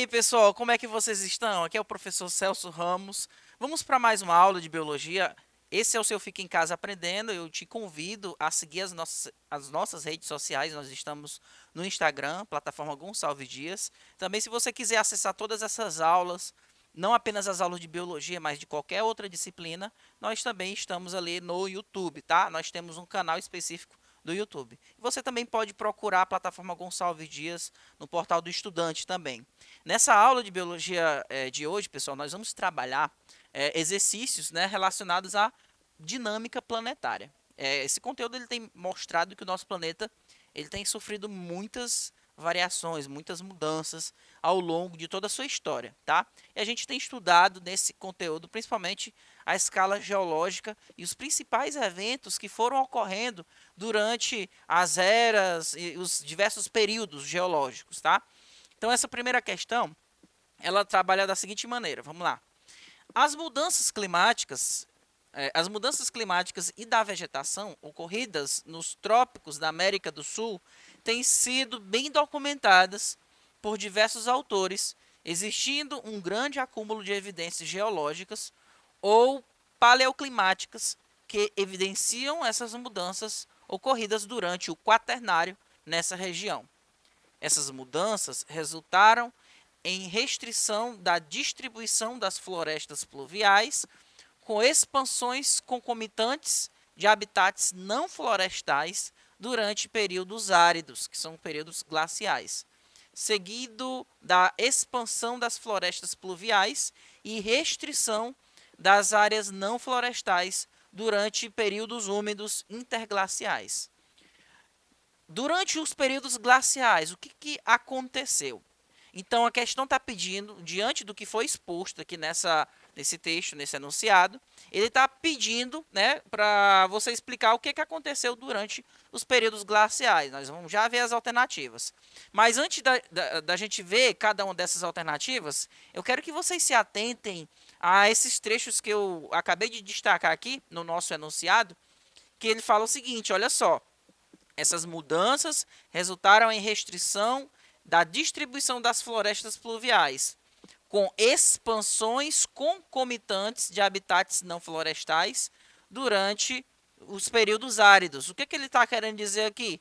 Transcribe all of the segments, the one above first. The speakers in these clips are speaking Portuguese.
aí, pessoal, como é que vocês estão? Aqui é o professor Celso Ramos. Vamos para mais uma aula de biologia. Esse é o seu Fica em Casa Aprendendo. Eu te convido a seguir as nossas redes sociais. Nós estamos no Instagram, plataforma Gonçalves Dias. Também, se você quiser acessar todas essas aulas, não apenas as aulas de biologia, mas de qualquer outra disciplina, nós também estamos ali no YouTube, tá? Nós temos um canal específico do YouTube. Você também pode procurar a plataforma Gonçalves Dias no portal do estudante também. Nessa aula de biologia de hoje, pessoal, nós vamos trabalhar exercícios, né, relacionados à dinâmica planetária. Esse conteúdo ele tem mostrado que o nosso planeta ele tem sofrido muitas variações, muitas mudanças ao longo de toda a sua história, tá? E a gente tem estudado nesse conteúdo principalmente a escala geológica e os principais eventos que foram ocorrendo durante as eras e os diversos períodos geológicos, tá? Então essa primeira questão, ela trabalha da seguinte maneira, vamos lá. As mudanças climáticas e da vegetação ocorridas nos trópicos da América do Sul têm sido bem documentadas por diversos autores, existindo um grande acúmulo de evidências geológicas ou paleoclimáticas que evidenciam essas mudanças ocorridas durante o Quaternário nessa região. Essas mudanças resultaram em restrição da distribuição das florestas pluviais, com expansões concomitantes de habitats não florestais durante períodos áridos, que são períodos glaciais, seguido da expansão das florestas pluviais e restrição das áreas não florestais durante períodos úmidos interglaciais. Durante os períodos glaciais, o que aconteceu? Então, a questão está pedindo, diante do que foi exposto aqui nesse texto, nesse enunciado, ele está pedindo, né, para você explicar o que aconteceu durante os períodos glaciais. Nós vamos já ver as alternativas. Mas antes da gente ver cada uma dessas alternativas, eu quero que vocês se atentem a esses trechos que eu acabei de destacar aqui no nosso enunciado, que ele fala o seguinte, olha só. Essas mudanças resultaram em restrição da distribuição das florestas pluviais, com expansões concomitantes de habitats não florestais durante os períodos áridos. O que ele está querendo dizer aqui?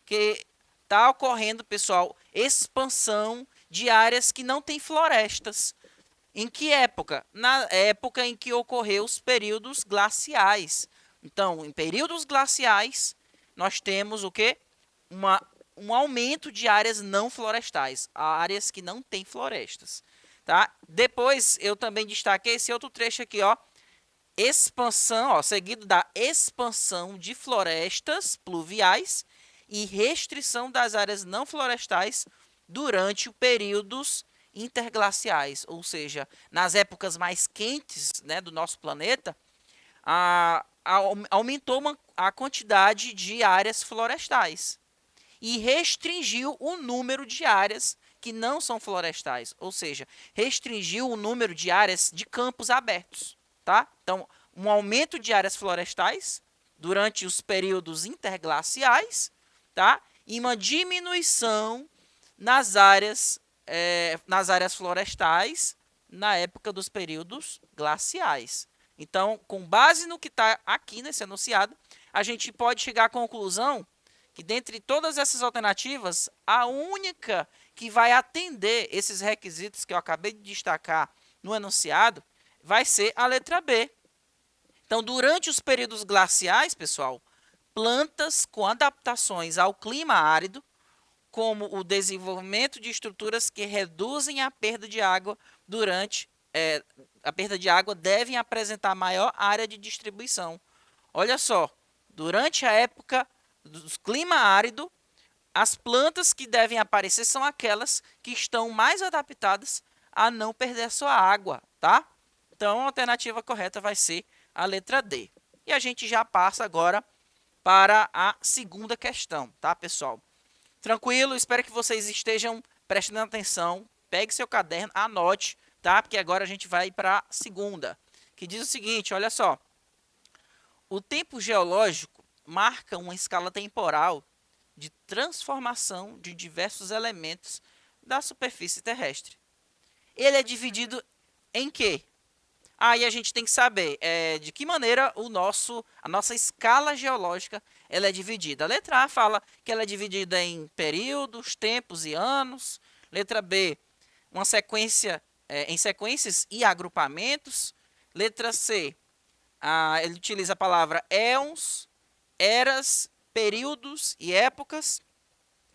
Que está ocorrendo, pessoal, expansão de áreas que não têm florestas. Em que época? Na época em que ocorreu os períodos glaciais. Então, em períodos glaciais, nós temos o quê? Um aumento de áreas não florestais, áreas que não têm florestas. Tá? Depois, eu também destaquei esse outro trecho aqui, ó, expansão, ó, seguido da expansão de florestas pluviais e restrição das áreas não florestais durante os períodos interglaciais, ou seja, nas épocas mais quentes, né, do nosso planeta, aumentou a quantidade de áreas florestais e restringiu o número de áreas que não são florestais, ou seja, restringiu o número de áreas de campos abertos, tá? Então, um aumento de áreas florestais durante os períodos interglaciais, tá? E uma diminuição nas áreas florestais na época dos períodos glaciais. Então, com base no que está aqui nesse enunciado, a gente pode chegar à conclusão que, dentre todas essas alternativas, a única que vai atender esses requisitos que eu acabei de destacar no enunciado vai ser a letra B. Então, durante os períodos glaciais, pessoal, plantas com adaptações ao clima árido, como o desenvolvimento de estruturas que reduzem a perda de água devem apresentar maior área de distribuição. Olha só, durante a época do clima árido, as plantas que devem aparecer são aquelas que estão mais adaptadas a não perder a sua água, tá? Então, a alternativa correta vai ser a letra D. E a gente já passa agora para a segunda questão, tá, pessoal? Tranquilo, espero que vocês estejam prestando atenção. Pegue seu caderno, anote, tá? Porque agora a gente vai para a segunda, que diz o seguinte, olha só. O tempo geológico marca uma escala temporal de transformação de diversos elementos da superfície terrestre. Ele é dividido em quê? Aí a gente tem que saber de que maneira a nossa escala geológica ela é dividida. A letra A fala que ela é dividida em períodos, tempos e anos. Letra B, uma sequência em sequências e agrupamentos. Letra C, ele utiliza a palavra éons, eras, períodos e épocas.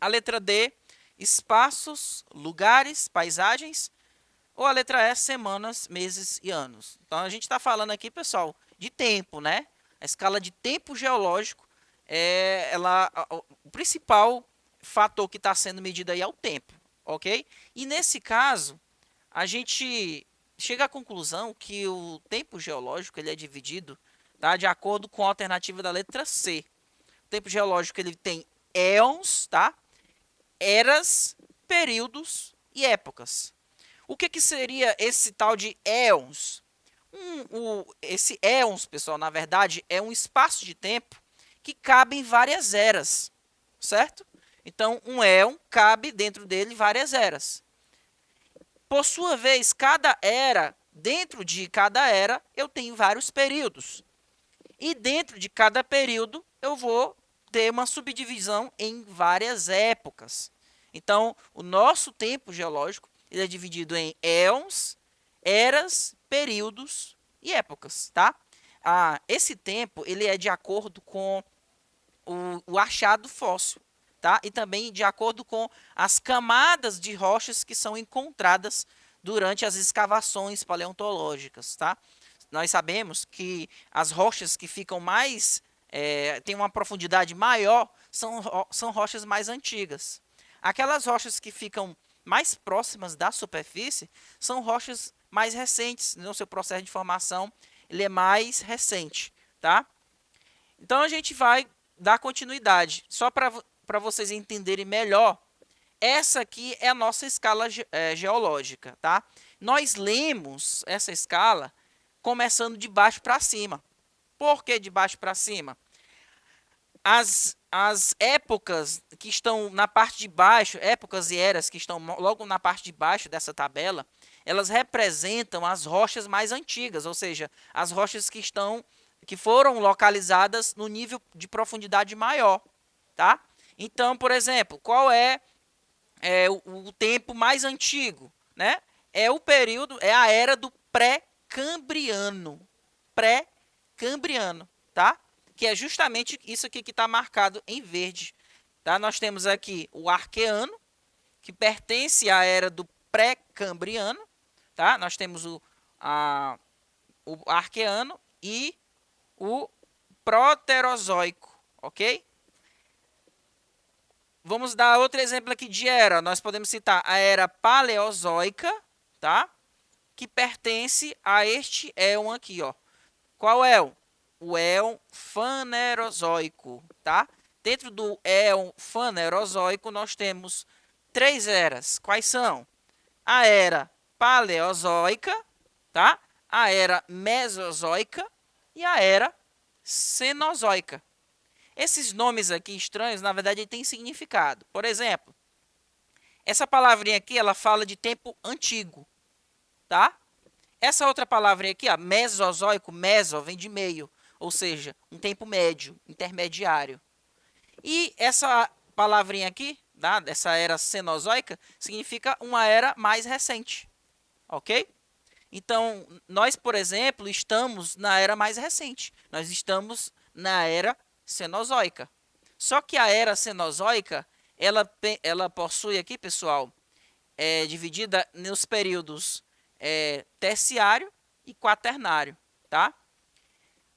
A letra D, espaços, lugares, paisagens. Ou a letra E, semanas, meses e anos. Então a gente está falando aqui, pessoal, de tempo, né? A escala de tempo geológico o principal fator que está sendo medido aí é o tempo, ok? E nesse caso, a gente chega à conclusão que o tempo geológico ele é dividido, tá, de acordo com a alternativa da letra C. O tempo geológico ele tem éons, tá? Eras, períodos e épocas. O que seria esse tal de éons? Esse éons, pessoal, na verdade, é um espaço de tempo que cabe em várias eras, certo? Então, um éon cabe dentro dele várias eras. Por sua vez, cada era, dentro de cada era, eu tenho vários períodos. E dentro de cada período, eu vou ter uma subdivisão em várias épocas. Então, o nosso tempo geológico ele é dividido em éons, eras, períodos e épocas, tá? Esse tempo ele é de acordo com o achado fóssil, tá? E também de acordo com as camadas de rochas que são encontradas durante as escavações paleontológicas, tá? Nós sabemos que as rochas que ficam mais têm uma profundidade maior são rochas mais antigas. Aquelas rochas que ficam mais próximas da superfície são rochas mais recentes, no seu processo de formação ele é mais recente, tá? Então a gente vai dar continuidade, só para vocês entenderem melhor. Essa aqui é a nossa escala geológica, tá? Nós lemos essa escala começando de baixo para cima. Por que de baixo para cima? As épocas que estão na parte de baixo, épocas e eras que estão logo na parte de baixo dessa tabela, elas representam as rochas mais antigas, ou seja, as rochas que foram localizadas no nível de profundidade maior, tá? Então, por exemplo, qual é o tempo mais antigo, né? É a era do pré-cambriano. Pré-cambriano, tá? Que é justamente isso aqui que está marcado em verde. Tá? Nós temos aqui o Arqueano, que pertence à era do pré-cambriano. Tá? Nós temos o Arqueano e o Proterozoico, ok? Vamos dar outro exemplo aqui de era. Nós podemos citar a era Paleozoica, tá? Que pertence a este éon aqui, ó. Qual éon? O éon Fanerozoico, tá? Dentro do éon Fanerozoico nós temos 3 eras. Quais são? A era Paleozoica, tá? A era Mesozoica e a era Cenozoica. Esses nomes aqui estranhos, na verdade, têm significado. Por exemplo, essa palavrinha aqui, ela fala de tempo antigo, tá? Essa outra palavrinha aqui, ó, mesozoico, meso, vem de meio, ou seja, um tempo médio, intermediário. E essa palavrinha aqui, tá? Essa era cenozoica, significa uma era mais recente, ok? Então, nós, por exemplo, estamos na era mais recente. Nós estamos na era cenozoica. Só que a era cenozoica, ela possui aqui, pessoal, dividida nos períodos terciário e quaternário, tá?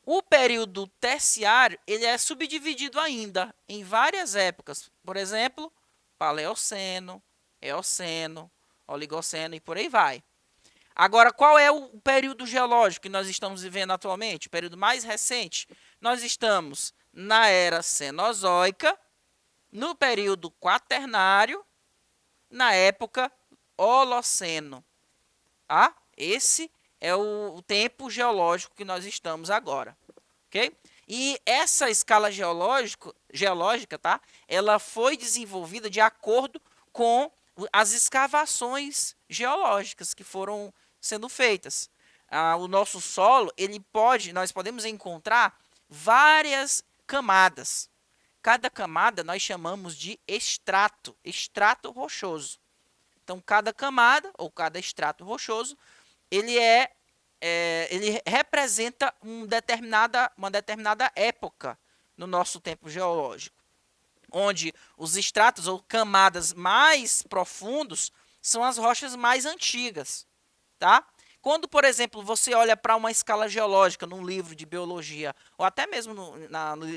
O período terciário, ele é subdividido ainda em várias épocas. Por exemplo, Paleoceno, Eoceno, Oligoceno e por aí vai. Agora, qual é o período geológico que nós estamos vivendo atualmente? O período mais recente? Nós estamos na era Cenozoica, no período quaternário, na época Holoceno. Tá? Esse é o tempo geológico que nós estamos agora. Ok? E essa escala geológica, tá? Ela foi desenvolvida de acordo com as escavações geológicas que foram sendo feitas. O nosso solo, nós podemos encontrar várias camadas. Cada camada nós chamamos de estrato rochoso. Então, cada camada ou cada estrato rochoso, ele representa uma determinada época no nosso tempo geológico, onde os estratos ou camadas mais profundos são as rochas mais antigas, tá? Quando, por exemplo, você olha para uma escala geológica num livro de biologia, ou até mesmo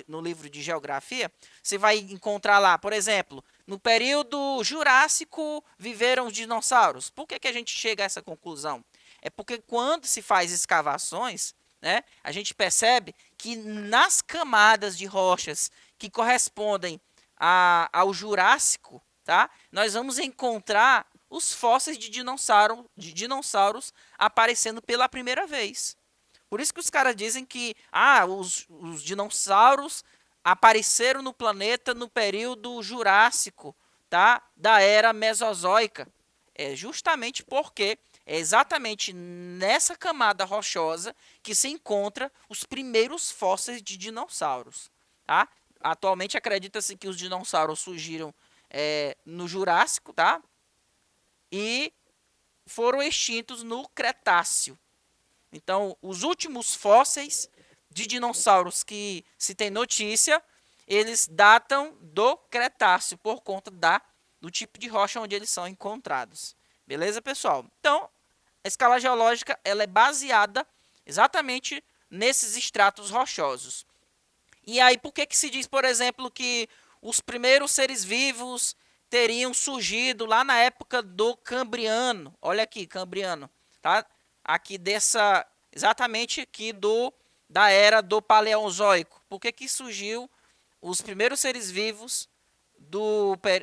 no livro de geografia, você vai encontrar lá, por exemplo, no período Jurássico viveram os dinossauros. Por que a gente chega a essa conclusão? É porque quando se faz escavações, né, a gente percebe que nas camadas de rochas que correspondem ao Jurássico, tá, nós vamos encontrar os fósseis de dinossauros aparecendo pela primeira vez. Por isso que os caras dizem que os dinossauros apareceram no planeta no período Jurássico, tá? Da era Mesozoica. É justamente porque é exatamente nessa camada rochosa que se encontra os primeiros fósseis de dinossauros, tá? Atualmente acredita-se que os dinossauros surgiram no Jurássico, tá? E foram extintos no Cretáceo. Então, os últimos fósseis de dinossauros que se tem notícia, eles datam do Cretáceo por conta do tipo de rocha onde eles são encontrados. Beleza, pessoal? Então, a escala geológica ela é baseada exatamente nesses estratos rochosos. E aí, por que se diz, por exemplo, que os primeiros seres vivos teriam surgido lá na época do Cambriano? Olha aqui, Cambriano, tá? Aqui exatamente aqui da era do Paleozoico. Por que surgiu os primeiros seres vivos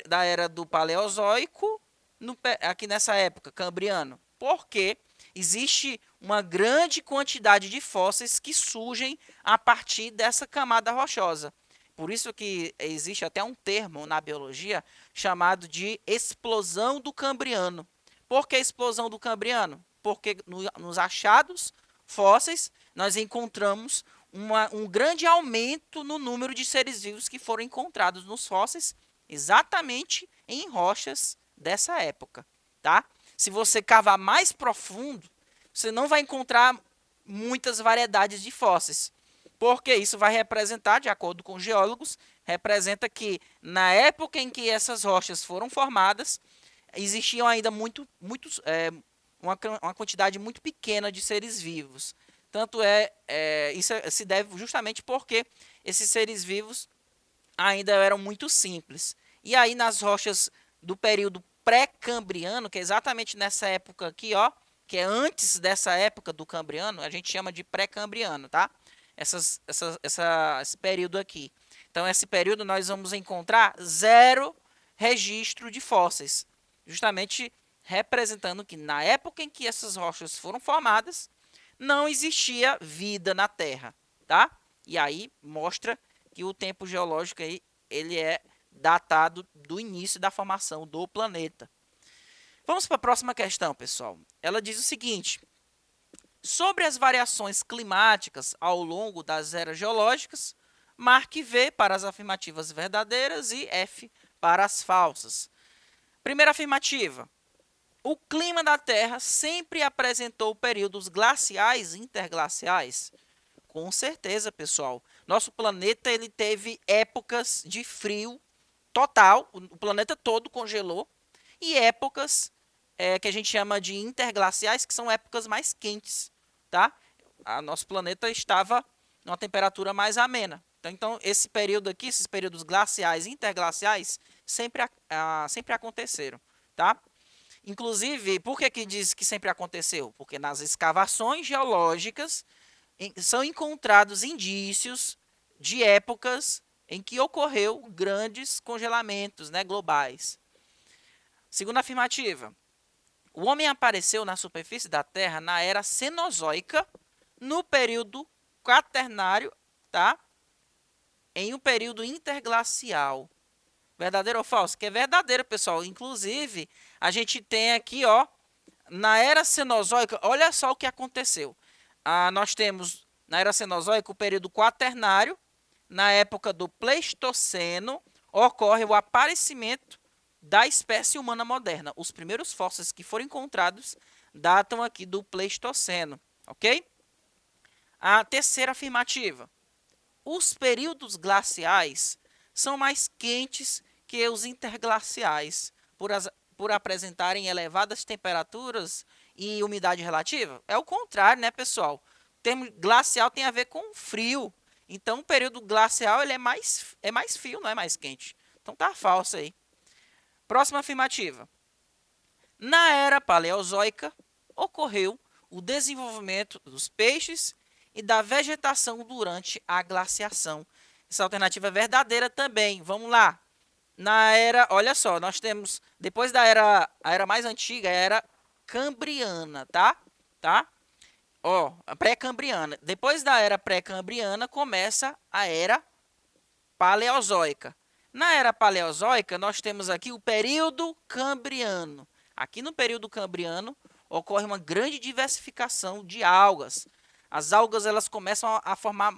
da era do Paleozoico aqui nessa época, Cambriano? Porque existe uma grande quantidade de fósseis que surgem a partir dessa camada rochosa. Por isso que existe até um termo na biologia chamado de explosão do Cambriano. Por que explosão do Cambriano? Porque nos achados fósseis nós encontramos um grande aumento no número de seres vivos que foram encontrados nos fósseis, exatamente em rochas dessa época, tá? Se você cavar mais profundo, você não vai encontrar muitas variedades de fósseis, porque isso vai representar, de acordo com geólogos, representa que na época em que essas rochas foram formadas, existiam ainda uma quantidade muito pequena de seres vivos. Tanto isso se deve justamente porque esses seres vivos ainda eram muito simples. E aí nas rochas do período pré-cambriano, que é exatamente nessa época aqui, ó, que é antes dessa época do Cambriano, a gente chama de pré-cambriano, tá? Esse período aqui. Então, esse período nós vamos encontrar zero registro de fósseis, justamente representando que na época em que essas rochas foram formadas, não existia vida na Terra, tá? E aí mostra que o tempo geológico aí, ele é datado do início da formação do planeta. Vamos para a próxima questão, pessoal. Ela diz o seguinte: sobre as variações climáticas ao longo das eras geológicas, marque V para as afirmativas verdadeiras e F para as falsas. Primeira afirmativa: o clima da Terra sempre apresentou períodos glaciais e interglaciais? Com certeza, pessoal. Nosso planeta ele teve épocas de frio total, o planeta todo congelou, e épocas que a gente chama de interglaciais, que são épocas mais quentes, tá? Nosso planeta estava numa temperatura mais amena. Então, esse período aqui, esses períodos glaciais e interglaciais, sempre aconteceram, tá? Inclusive, por que diz que sempre aconteceu? Porque nas escavações geológicas são encontrados indícios de épocas em que ocorreu grandes congelamentos, né, globais. Segunda afirmativa: o homem apareceu na superfície da Terra na era Cenozoica, no período Quaternário, tá? Em um período interglacial. Verdadeiro ou falso? Que é verdadeiro, pessoal. Inclusive, a gente tem aqui, ó, Na era Cenozoica, olha só o que aconteceu. Nós temos na era Cenozoica o período quaternário. Na época do Pleistoceno, ocorre o aparecimento da espécie humana moderna. Os primeiros fósseis que foram encontrados datam aqui do Pleistoceno, ok? A terceira afirmativa. Os períodos glaciais são mais quentes que os interglaciais, por apresentarem elevadas temperaturas e umidade relativa? É o contrário, né, pessoal? O termo glacial tem a ver com frio. Então, o período glacial ele é mais frio, não é mais quente. Então, tá falso aí. Próxima afirmativa. Na era paleozoica, ocorreu o desenvolvimento dos peixes e da vegetação durante a glaciação. Essa alternativa é verdadeira também. Vamos lá. Na era, olha só, nós temos depois da a era mais antiga, a era cambriana, tá? Ó, a pré-cambriana. Depois da era pré-cambriana começa a era paleozoica. Na era paleozoica, nós temos aqui o período cambriano. Aqui no período cambriano ocorre uma grande diversificação de algas. As algas elas começam a formar,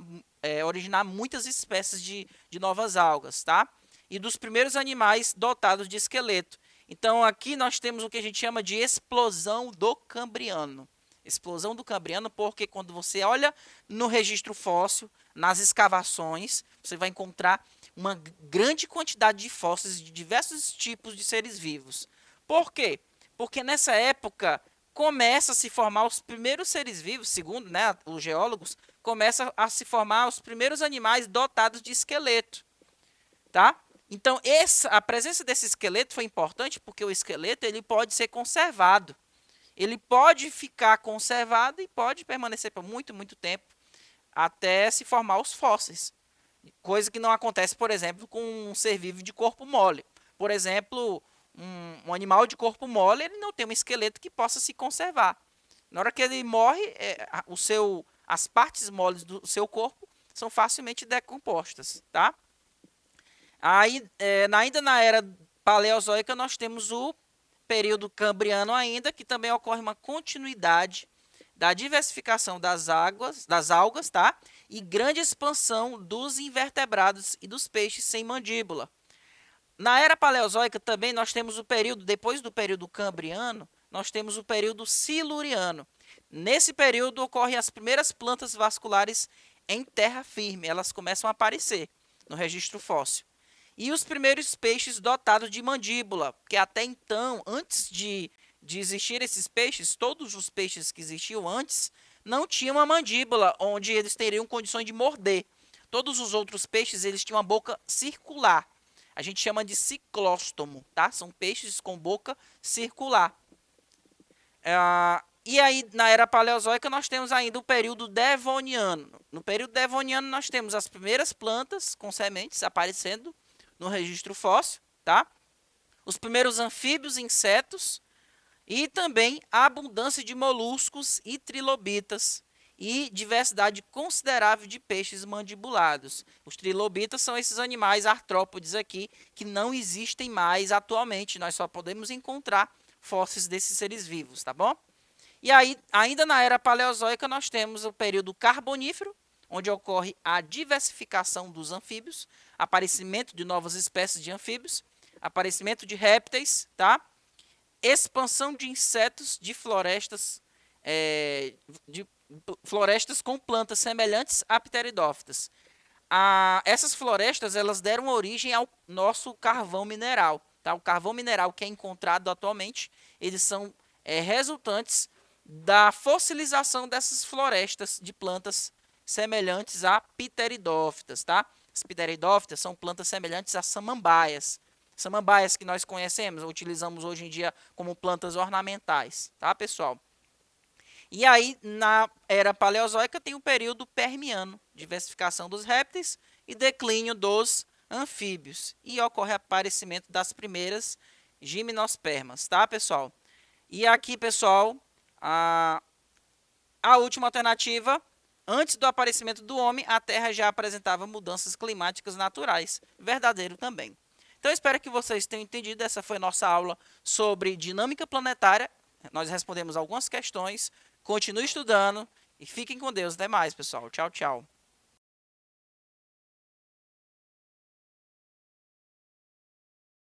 originar muitas espécies de novas algas, tá? E dos primeiros animais dotados de esqueleto. Então aqui nós temos o que a gente chama de explosão do Cambriano. Explosão do Cambriano porque quando você olha no registro fóssil, nas escavações, você vai encontrar uma grande quantidade de fósseis de diversos tipos de seres vivos. Por quê? Porque nessa época começa a se formar os primeiros seres vivos, segundo, né, os geólogos, começa a se formar os primeiros animais dotados de esqueleto, tá? Então, a presença desse esqueleto foi importante porque o esqueleto ele pode ser conservado. Ele pode ficar conservado e pode permanecer por muito, muito tempo até se formar os fósseis. Coisa que não acontece, por exemplo, com um ser vivo de corpo mole. Por exemplo, um animal de corpo mole ele não tem um esqueleto que possa se conservar. Na hora que ele morre, as partes moles do seu corpo são facilmente decompostas, tá? Aí, ainda na era paleozoica, nós temos o período cambriano ainda, que também ocorre uma continuidade da diversificação das algas, tá? E grande expansão dos invertebrados e dos peixes sem mandíbula. Na era paleozoica também nós temos o período, depois do período cambriano, nós temos o período siluriano. Nesse período ocorrem as primeiras plantas vasculares em terra firme, elas começam a aparecer no registro fóssil. E os primeiros peixes dotados de mandíbula, que até então, antes de existir esses peixes, todos os peixes que existiam antes, não tinham uma mandíbula onde eles teriam condições de morder. Todos os outros peixes eles tinham uma boca circular. A gente chama de ciclóstomo, tá? São peixes com boca circular. E aí, na era paleozoica, nós temos ainda o período devoniano. No período devoniano, nós temos as primeiras plantas com sementes aparecendo no registro fóssil, tá? Os primeiros anfíbios e insetos e também a abundância de moluscos e trilobitas e diversidade considerável de peixes mandibulados. Os trilobitas são esses animais artrópodes aqui que não existem mais atualmente, nós só podemos encontrar fósseis desses seres vivos, tá bom? E aí, ainda na era paleozoica, nós temos o período carbonífero, onde ocorre a diversificação dos anfíbios, aparecimento de novas espécies de anfíbios, aparecimento de répteis, tá? Expansão de insetos de florestas, com plantas semelhantes a pteridófitas. Essas florestas elas deram origem ao nosso carvão mineral. Tá? O carvão mineral que é encontrado atualmente, eles são resultantes da fossilização dessas florestas de plantas semelhantes a pteridófitas, tá? As pteridófitas são plantas semelhantes a samambaias. Samambaias que nós conhecemos, utilizamos hoje em dia como plantas ornamentais, tá, pessoal? E aí, na era paleozoica, tem o período permiano, diversificação dos répteis e declínio dos anfíbios. E ocorre o aparecimento das primeiras gimnospermas, tá, pessoal? E aqui, pessoal, a última alternativa, antes do aparecimento do homem, a Terra já apresentava mudanças climáticas naturais. Verdadeiro também. Então, espero que vocês tenham entendido. Essa foi a nossa aula sobre dinâmica planetária nós respondemos algumas questões. Continue estudando e fiquem com Deus. Até mais, pessoal. Tchau, tchau.